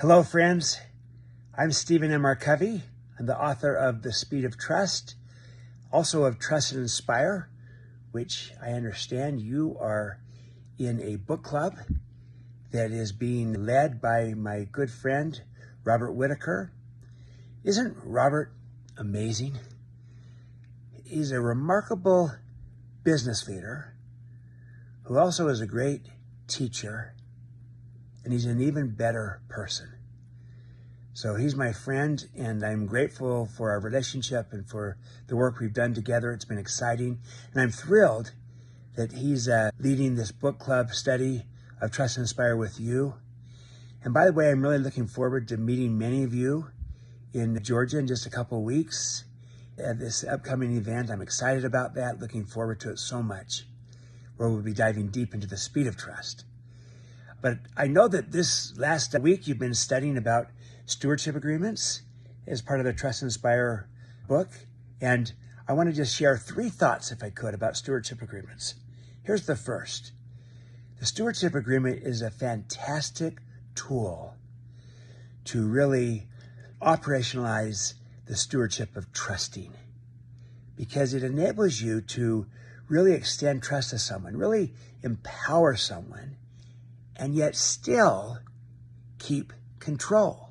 Hello, friends. I'm Stephen M. R. Covey. I'm the author of The Speed of Trust, also of Trust and Inspire, which I understand you are in a book club that is being led by my good friend, Robert Whitaker. Isn't Robert amazing? He's a remarkable business leader who also is a great teacher, and he's an even better person. So he's my friend, and I'm grateful for our relationship and for the work we've done together. It's been exciting, and I'm thrilled that he's leading this book club study of Trust and Inspire with you. And by the way, I'm really looking forward to meeting many of you in Georgia in just a couple of weeks at this upcoming event. I'm excited about that, looking forward to it so much, where we'll be diving deep into the speed of trust. But I know that this last week you've been studying about stewardship agreements as part of the Trust and Inspire book. And I want to just share 3 thoughts, if I could, about stewardship agreements. Here's the first. The stewardship agreement is a fantastic tool to really operationalize the stewardship of trusting, because it enables you to really extend trust to someone, really empower someone, and yet still keep control,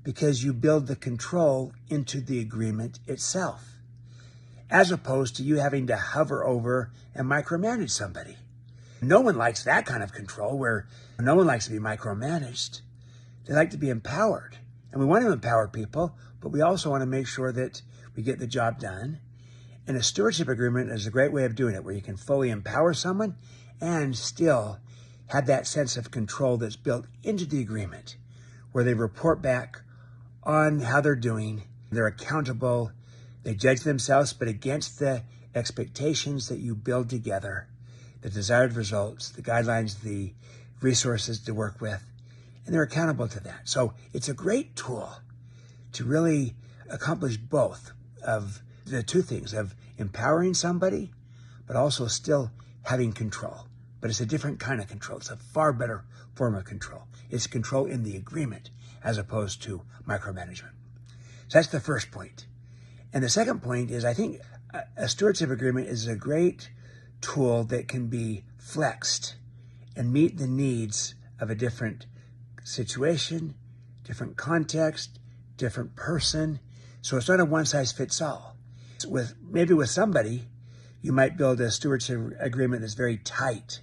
because you build the control into the agreement itself, as opposed to you having to hover over and micromanage somebody. No one likes that kind of control, where no one likes to be micromanaged. They like to be empowered. And we want to empower people, but we also want to make sure that we get the job done. And a stewardship agreement is a great way of doing it, where you can fully empower someone and still have that sense of control that's built into the agreement, where they report back on how they're doing. They're accountable. They judge themselves, but against the expectations that you build together, the desired results, the guidelines, the resources to work with, and they're accountable to that. So it's a great tool to really accomplish both of the 2 things, of empowering somebody, but also still having control. But it's a different kind of control. It's a far better form of control. It's control in the agreement as opposed to micromanagement. So that's the first point. And the second point is, I think a stewardship agreement is a great tool that can be flexed and meet the needs of a different situation, different context, different person. So it's not a one-size-fits-all. Maybe with somebody, you might build a stewardship agreement that's very tight,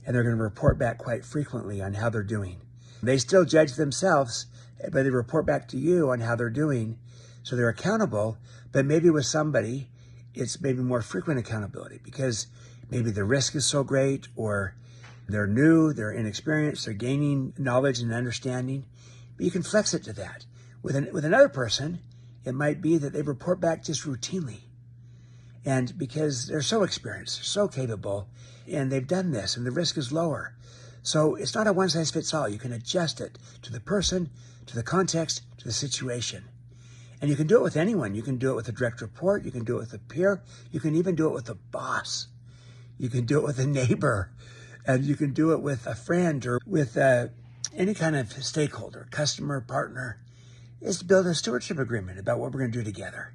and they're going to report back quite frequently on how they're doing. They still judge themselves, but they report back to you on how they're doing, so they're accountable. But maybe with somebody, it's maybe more frequent accountability, because maybe the risk is so great, or they're new, they're inexperienced, they're gaining knowledge and understanding. But you can flex it to that. With another person, it might be that they report back just routinely. And because they're so experienced, they're so capable, and they've done this, and the risk is lower. So it's not a one-size-fits-all. You can adjust it to the person, to the context, to the situation. And you can do it with anyone. You can do it with a direct report. You can do it with a peer. You can even do it with a boss. You can do it with a neighbor. And you can do it with a friend, or with any kind of stakeholder, customer, partner, is to build a stewardship agreement about what we're going to do together.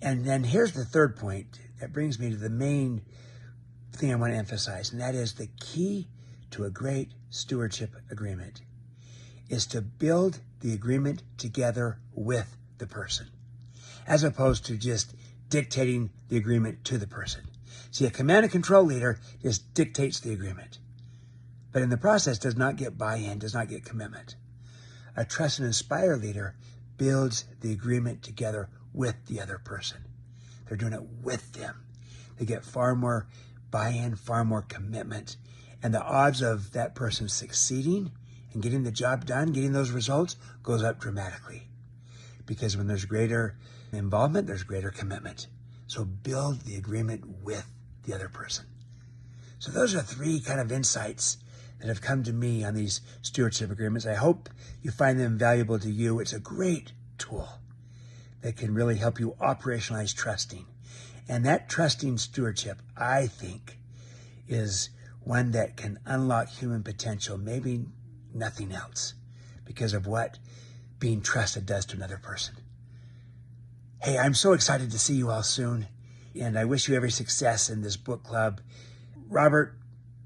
And then here's the third point that brings me to the main thing I want to emphasize, and that is the key to a great stewardship agreement is to build the agreement together with the person, as opposed to just dictating the agreement to the person. See, a command and control leader just dictates the agreement, but in the process does not get buy-in, does not get commitment. A Trust and Inspire leader builds the agreement together with the other person. They're doing it with them. They get far more buy-in, far more commitment, and the odds of that person succeeding and getting the job done, getting those results, goes up dramatically. Because when there's greater involvement, there's greater commitment. So build the agreement with the other person. So those are 3 kind of insights that have come to me on these stewardship agreements. I hope you find them valuable to you. It's a great tool that can really help you operationalize trusting. And that trusting stewardship, I think, is one that can unlock human potential, maybe nothing else. because of what being trusted does to another person. Hey, I'm so excited to see you all soon, and I wish you every success in this book club. Robert,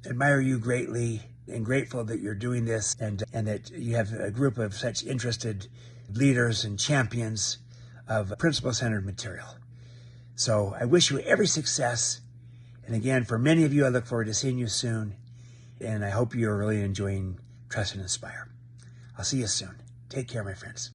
admire you greatly and grateful that you're doing this and that you have a group of such interested leaders and champions of principle-centered material. So I wish you every success. And again, for many of you, I look forward to seeing you soon. And I hope you're really enjoying Trust and Inspire. I'll see you soon. Take care, my friends.